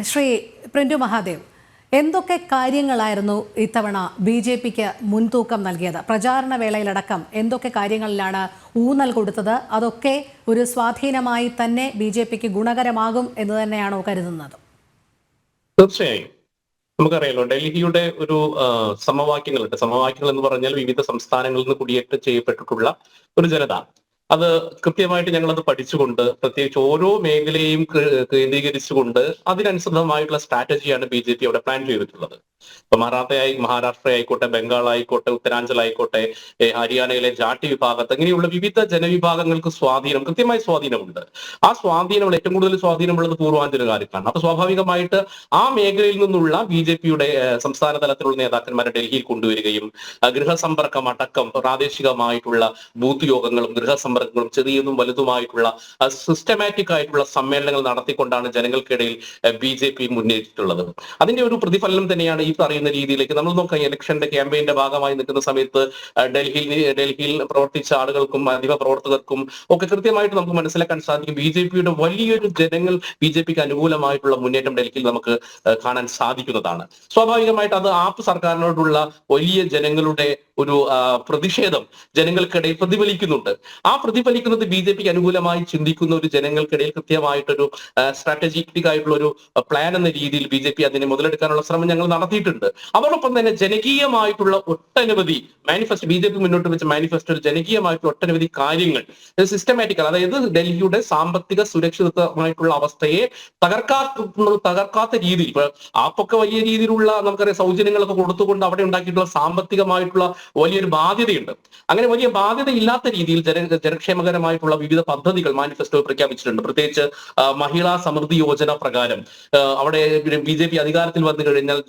Shri print Mahadev, എന്തൊക്കെ കാര്യങ്ങളായിരുന്നു ഇത്തവണ ബി ജെ പിക്ക് മുൻതൂക്കം നൽകിയത്? പ്രചാരണ വേളയിലടക്കം എന്തൊക്കെ കാര്യങ്ങളിലാണ് ഊന്നൽ കൊടുത്തത്? അതൊക്കെ ഒരു സ്വാധീനമായി തന്നെ ബി ജെ പിക്ക് ഗുണകരമാകും എന്ന് തന്നെയാണോ കരുതുന്നത്? തീർച്ചയായും നമുക്കറിയാലോ, ഡൽഹിയുടെ ഒരു സമവാക്യങ്ങളുണ്ട്. സമവാക്യങ്ങൾ എന്ന് പറഞ്ഞാൽ വിവിധ സംസ്ഥാനങ്ങളിൽ നിന്ന് കുടിയേറ്റം ചെയ്യപ്പെട്ടിട്ടുള്ള ഒരു ജനത. അത് കൃത്യമായിട്ട് ഞങ്ങളത് പഠിച്ചുകൊണ്ട്, പ്രത്യേകിച്ച് ഓരോ മേഖലയും കേന്ദ്രീകരിച്ചുകൊണ്ട് അതിനനുസൃതമായിട്ടുള്ള സ്ട്രാറ്റജിയാണ് ബി ജെ പി അവിടെ പ്ലാൻ ചെയ്തിട്ടുള്ളത്. ഇപ്പൊ മഹാരാഷ്ട്ര ആയിക്കോട്ടെ, ബംഗാൾ ആയിക്കോട്ടെ, ഉത്തരാഞ്ചൽ ആയിക്കോട്ടെ, ഹരിയാനയിലെ ജാട്ടി വിഭാഗത്ത്, ഇങ്ങനെയുള്ള വിവിധ ജനവിഭാഗങ്ങൾക്ക് കൃത്യമായ സ്വാധീനമുണ്ട്. ആ സ്വാധീനം ഏറ്റവും കൂടുതൽ സ്വാധീനമുള്ളത് പൂർവാഞ്ചലുകാർക്കാണ്. അപ്പൊ സ്വാഭാവികമായിട്ട് ആ മേഖലയിൽ നിന്നുള്ള ബി ജെ പിയുടെ സംസ്ഥാന തലത്തിലുള്ള നേതാക്കന്മാരെ ഡൽഹിയിൽ കൊണ്ടുവരികയും ഗൃഹസമ്പർക്കം അടക്കം പ്രാദേശികമായിട്ടുള്ള ബൂത്ത് യോഗങ്ങളും ഗൃഹസമ്പർക്കങ്ങളും ചെറിയതും വലുതുമായിട്ടുള്ള സിസ്റ്റമാറ്റിക് ആയിട്ടുള്ള സമ്മേളനങ്ങൾ നടത്തിക്കൊണ്ടാണ് ജനങ്ങൾക്കിടയിൽ ബി ജെ പി മുന്നേറ്റിട്ടുള്ളത്. അതിന്റെ ഒരു പ്രതിഫലനം തന്നെയാണ് ഈ പറയുന്ന രീതിയിലേക്ക് നമ്മൾ നോക്കാം. ഇലക്ഷന്റെ ക്യാമ്പയിന്റെ ഭാഗമായി നിൽക്കുന്ന സമയത്ത് ഡൽഹിയിൽ പ്രവർത്തിച്ച ആളുകൾക്കും അധിക പ്രവർത്തകർക്കും ഒക്കെ കൃത്യമായിട്ട് നമുക്ക് മനസ്സിലാക്കാൻ സാധിക്കും. ബി ജെ പിയുടെ വലിയൊരു ജനങ്ങൾ ബി ജെ പിക്ക് അനുകൂലമായിട്ടുള്ള മുന്നേറ്റം ഡൽഹിയിൽ നമുക്ക് കാണാൻ സാധിക്കുന്നതാണ്. സ്വാഭാവികമായിട്ട് അത് ആപ്പ് സർക്കാരിനോടുള്ള വലിയ ജനങ്ങളുടെ ഒരു പ്രതിഷേധം ജനങ്ങൾക്കിടയിൽ പ്രതിഫലിക്കുന്നുണ്ട്. ആ പ്രതിഫലിക്കുന്നത് ബി ജെ പിക്ക് അനുകൂലമായി ചിന്തിക്കുന്ന ഒരു ജനങ്ങൾക്കിടയിൽ കൃത്യമായിട്ടൊരു സ്ട്രാറ്റജിക് ആയിട്ടുള്ള ഒരു പ്ലാൻ എന്ന രീതിയിൽ ബി ജെ പി അതിനെ മുതലെടുക്കാനുള്ള ശ്രമം ഞങ്ങൾ നടത്തിയിട്ടുണ്ട്. അതോടൊപ്പം തന്നെ ജനകീയമായിട്ടുള്ള ഒട്ടനവധി മാനിഫെസ്റ്റോ, ബി ജെ പി മുന്നോട്ട് വെച്ച മാനിഫെസ്റ്റോയിൽ ജനകീയമായിട്ടുള്ള ഒട്ടനവധി കാര്യങ്ങൾ സിസ്റ്റമാറ്റിക്കൽ, അതായത് ഡൽഹിയുടെ സാമ്പത്തിക സുരക്ഷിതമായിട്ടുള്ള അവസ്ഥയെ തകർക്കാത്ത രീതിയിൽ, ഇപ്പൊ ആപ്പൊക്കെ വലിയ രീതിയിലുള്ള നമുക്കറിയാം സൗജന്യങ്ങളൊക്കെ കൊടുത്തുകൊണ്ട് അവിടെ ഉണ്ടാക്കിയിട്ടുള്ള സാമ്പത്തികമായിട്ടുള്ള വലിയൊരു ബാധ്യതയുണ്ട്. അങ്ങനെ വലിയ ബാധ്യത ഇല്ലാത്ത രീതിയിൽ ജനക്ഷേമകരമായിട്ടുള്ള വിവിധ പദ്ധതികൾ മാനിഫെസ്റ്റോ പ്രഖ്യാപിച്ചിട്ടുണ്ട്. പ്രത്യേകിച്ച് മഹിളാ സമൃദ്ധി യോജന പ്രകാരം അവിടെ ബി ജെ പി അധികാരത്തിൽ വന്നു കഴിഞ്ഞാൽ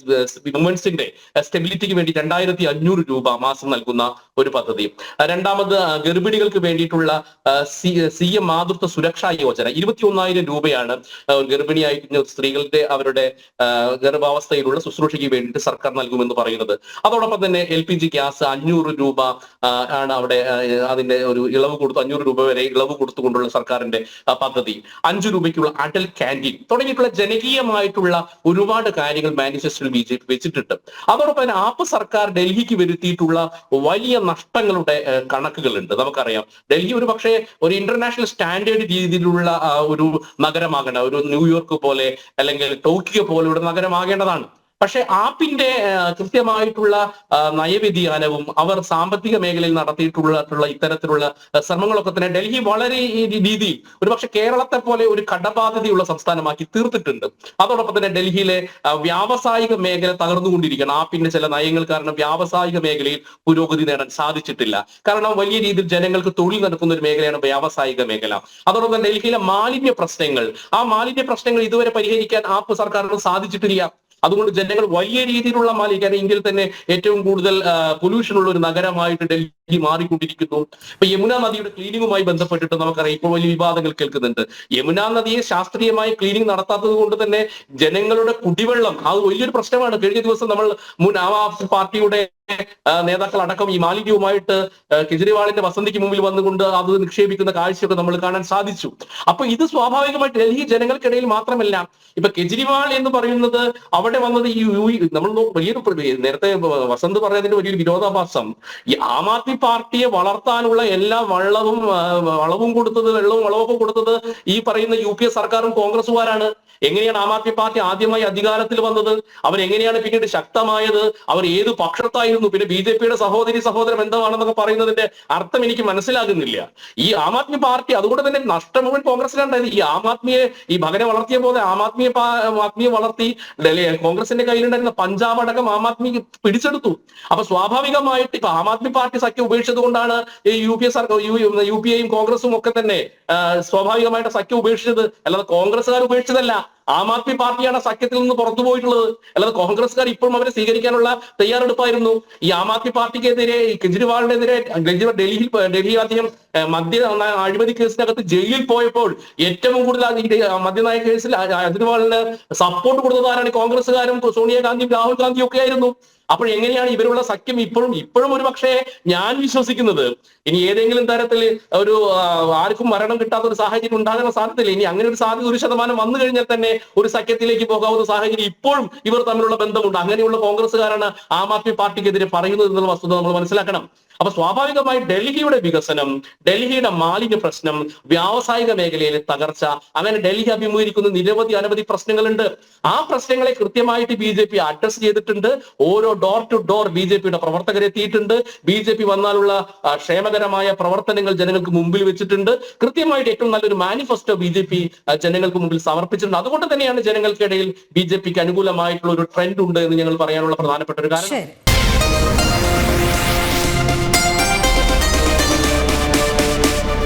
വുമൻസിന്റെ സ്റ്റെബിലിറ്റിക്ക് വേണ്ടി 2500 രൂപ മാസം നൽകുന്ന ഒരു പദ്ധതി. രണ്ടാമത് ഗർഭിണികൾക്ക് വേണ്ടിയിട്ടുള്ള CM മാതൃത്വ സുരക്ഷാ യോജന 21,000 രൂപയാണ് ഗർഭിണിയായിരിക്കുന്ന സ്ത്രീകളുടെ അവരുടെ ഗർഭാവസ്ഥയിലുള്ള ശുശ്രൂഷയ്ക്ക് വേണ്ടിയിട്ട് സർക്കാർ നൽകുമെന്ന് പറയുന്നത്. അതോടൊപ്പം തന്നെ LPG ഗ്യാസ് 500 രൂപ ആണ് അവിടെ അതിന്റെ ഒരു ഇളവ് കൊടുത്തു, 500 രൂപ വരെ ഇളവ് കൊടുത്തുകൊണ്ടുള്ള സർക്കാരിന്റെ പദ്ധതി. 5 രൂപയ്ക്കുള്ള അടൽ ക്യാൻറ്റീൻ തുടങ്ങിയിട്ടുള്ള ജനകീയമായിട്ടുള്ള ഒരുപാട് കാര്യങ്ങൾ മാനിഫെസ്റ്റോയിൽ ബി ജെ പി വെച്ചിട്ടുണ്ട്. അതോടൊപ്പം തന്നെ ആപ്പ് സർക്കാർ ഡൽഹിക്ക് വരുത്തിയിട്ടുള്ള വലിയ നഷ്ടങ്ങളുടെ കണക്കുകളുണ്ട്. നമുക്കറിയാം, ഡൽഹി ഒരു പക്ഷേ ഒരു ഇന്റർനാഷണൽ സ്റ്റാൻഡേർഡ് രീതിയിലുള്ള ഒരു നഗരമാകണം, ഒരു ന്യൂയോർക്ക് പോലെ അല്ലെങ്കിൽ ടോക്കിയോ പോലെയുള്ള നഗരമാകേണ്ടതാണ്. പക്ഷെ ആപ്പിന്റെ കൃത്യമായിട്ടുള്ള നയവ്യതിയാനവും അവർ സാമ്പത്തിക മേഖലയിൽ നടത്തിയിട്ടുള്ള ഇത്തരത്തിലുള്ള ശ്രമങ്ങളൊക്കെ തന്നെ ഡൽഹി വളരെ രീതിയിൽ ഒരുപക്ഷെ കേരളത്തെ പോലെ ഒരു കടബാധ്യതയുള്ള സംസ്ഥാനമാക്കി തീർത്തിട്ടുണ്ട്. അതോടൊപ്പം തന്നെ ഡൽഹിയിലെ വ്യാവസായിക മേഖല തകർന്നുകൊണ്ടിരിക്കുകയാണ്. ആപ്പിന്റെ ചില നയങ്ങൾ കാരണം വ്യാവസായിക മേഖലയിൽ പുരോഗതി നേടാൻ സാധിച്ചിട്ടില്ല. കാരണം വലിയ രീതിയിൽ ജനങ്ങൾക്ക് തൊഴിൽ നടക്കുന്ന ഒരു മേഖലയാണ് വ്യാവസായിക മേഖല. അതോടൊപ്പം തന്നെ ഡൽഹിയിലെ മാലിന്യ പ്രശ്നങ്ങൾ ഇതുവരെ പരിഹരിക്കാൻ ആപ്പ് സർക്കാരിന് സാധിച്ചിട്ടില്ല. അതുകൊണ്ട് ജനങ്ങൾ വലിയ രീതിയിലുള്ള മാലിന്യം, ഇന്ത്യയിൽ തന്നെ ഏറ്റവും കൂടുതൽ പൊല്യൂഷൻ ഉള്ള ഒരു നഗരമായിട്ട് ഡൽഹി മാറിക്കൊണ്ടിരിക്കുന്നു. ഇപ്പൊ യമുന നദിയുടെ ക്ലീനിങ്ങുമായി ബന്ധപ്പെട്ടിട്ട് നമുക്കറിയാം ഇപ്പോൾ വലിയ വിവാദങ്ങൾ കേൾക്കുന്നുണ്ട്. യമുന നദിയെ ശാസ്ത്രീയമായി ക്ലീനിങ് നടത്താത്തത് കൊണ്ട് തന്നെ ജനങ്ങളുടെ കുടിവെള്ളം അത് വലിയൊരു പ്രശ്നമാണ്. കഴിഞ്ഞ ദിവസം നമ്മൾ മുൻ ആം ആദ്മി പാർട്ടിയുടെ നേതാക്കൾ അടക്കം ഈ മാലിന്യവുമായിട്ട് കെജ്രിവാളിന്റെ വസതിക്ക് മുമ്പിൽ വന്നുകൊണ്ട് അത് നിക്ഷേപിക്കുന്ന കാഴ്ചയൊക്കെ നമ്മൾ കാണാൻ സാധിച്ചു. അപ്പൊ ഇത് സ്വാഭാവികമായിട്ട് ഡൽഹി ജനങ്ങൾക്കിടയിൽ മാത്രമല്ല, ഇപ്പൊ കെജ്രിവാൾ എന്ന് പറയുന്നത് അവിടെ വന്നത് നമ്മൾ വലിയൊരു നേരത്തെ വസന്ത് പറഞ്ഞതിന്റെ വലിയൊരു വിരോധാഭാസം. ഈ ആം ആദ്മി പാർട്ടിയെ വളർത്താനുള്ള എല്ലാ വളവും വളമൊക്കെ കൊടുത്തത് ഈ പറയുന്ന UPA സർക്കാരും കോൺഗ്രസുകാരാണ്. എങ്ങനെയാണ് ആം ആദ്മി പാർട്ടി ആദ്യമായി അധികാരത്തിൽ വന്നത്? അവരെങ്ങനെയാണ് പിന്നീട് ശക്തമായത്? അവർ ഏത് പക്ഷത്തായിരുന്നു? പിന്നെ BJPയുടെ സഹോദര ബന്ധമാണെന്നൊക്കെ പറയുന്നതിന്റെ അർത്ഥം എനിക്ക് മനസ്സിലാകുന്നില്ല. ഈ ആം ആദ്മി പാർട്ടി അതുകൊണ്ട് തന്നെ നഷ്ടം മുഴുവൻ കോൺഗ്രസിലുണ്ടായത്. ഈ ആം ആദ്മിയെ ഈ മകനെ വളർത്തിയ പോലെ ആം ആദ്മിയെ വളർത്തി കോൺഗ്രസിന്റെ കയ്യിലുണ്ടായിരുന്ന പഞ്ചാബ് അടക്കം ആം ആദ്മി പിടിച്ചെടുത്തു. അപ്പൊ സ്വാഭാവികമായിട്ട് ഇപ്പൊ ആം ആദ്മി പാർട്ടി സഖ്യം ഉപേക്ഷിച്ചത് കൊണ്ടാണ് UPAയും കോൺഗ്രസും ഒക്കെ തന്നെ സ്വാഭാവികമായിട്ട് സഖ്യം ഉപേക്ഷിച്ചത്. അല്ലാതെ കോൺഗ്രസ്സുകാർ ഉപേക്ഷിച്ചതല്ല. ആം ആദ്മി പാർട്ടിയാണ് സഖ്യത്തിൽ നിന്ന് പുറത്തു പോയിട്ടുള്ളത്. അല്ലാതെ കോൺഗ്രസ്സുകാർ ഇപ്പോഴും അവരെ സ്വീകരിക്കാനുള്ള തയ്യാറെടുപ്പായിരുന്നു. ഈ ആം ആദ്മി പാർട്ടിക്കെതിരെ, കെജ്രിവാളിനെതിരെ ഡൽഹി അദ്ദേഹം അഴിമതി കേസിനകത്ത് ജയിലിൽ പോയപ്പോൾ ഏറ്റവും കൂടുതൽ ഈ മദ്യനയ കേസിൽ അതിന് സപ്പോർട്ട് കൊടുത്തത് ആരാണ്? കോൺഗ്രസ്സുകാരും സോണിയാഗാന്ധിയും രാഹുൽ ഗാന്ധിയും ഒക്കെ ആയിരുന്നു. അപ്പോൾ എങ്ങനെയാണ് ഇവരുള്ള സഖ്യം ഇപ്പോഴും ഒരു പക്ഷേ ഞാൻ വിശ്വസിക്കുന്നത് ഇനി ഏതെങ്കിലും തരത്തിൽ ഒരു ആർക്കും മരണം കിട്ടാത്ത ഒരു സാഹചര്യം ഉണ്ടാകാൻ സാധ്യതയില്ല. ഇനി അങ്ങനെ ഒരു സാധ്യത 1% വന്നു കഴിഞ്ഞാൽ തന്നെ ഒരു സഖ്യത്തിലേക്ക് പോകാവുന്ന സാഹചര്യം ഇപ്പോഴും ഇവർ തമ്മിലുള്ള ബന്ധമുണ്ട്. അങ്ങനെയുള്ള കോൺഗ്രസ്സുകാരാണ് ആം ആദ്മി പാർട്ടിക്കെതിരെ പറയുന്നത് എന്നുള്ള വസ്തുത നമ്മൾ മനസ്സിലാക്കണം. അപ്പൊ സ്വാഭാവികമായി ഡൽഹിയുടെ വികസനം, ഡൽഹിയുടെ മാലിന്യ പ്രശ്നം, വ്യാവസായിക മേഖലയിലെ തകർച്ച, അങ്ങനെ ഡൽഹി അഭിമുഖീകരിക്കുന്ന അനവധി പ്രശ്നങ്ങളുണ്ട്. ആ പ്രശ്നങ്ങളെ കൃത്യമായിട്ട് ബി.ജെ.പി അഡ്രസ് ചെയ്തിട്ടുണ്ട്. ഓരോ ഡോർ ടു ഡോർ ബി.ജെ.പിയുടെ പ്രവർത്തകരെത്തിയിട്ടുണ്ട്. ബി.ജെ.പി വന്നാലുള്ള ക്ഷേമകരമായ പ്രവർത്തനങ്ങൾ ജനങ്ങൾക്ക് മുമ്പിൽ വെച്ചിട്ടുണ്ട്. കൃത്യമായിട്ട് ഏറ്റവും നല്ലൊരു മാനിഫെസ്റ്റോ ബി.ജെ.പി ജനങ്ങൾക്ക് മുമ്പിൽ സമർപ്പിച്ചിട്ടുണ്ട്. അതുകൊണ്ട് തന്നെയാണ് ജനങ്ങൾക്കിടയിൽ ബി.ജെ.പിക്ക് അനുകൂലമായിട്ടുള്ള ഒരു ട്രെൻഡ് ഉണ്ട് എന്ന് ഞങ്ങൾ പറയാനുള്ള പ്രധാനപ്പെട്ട ഒരു കാരണം.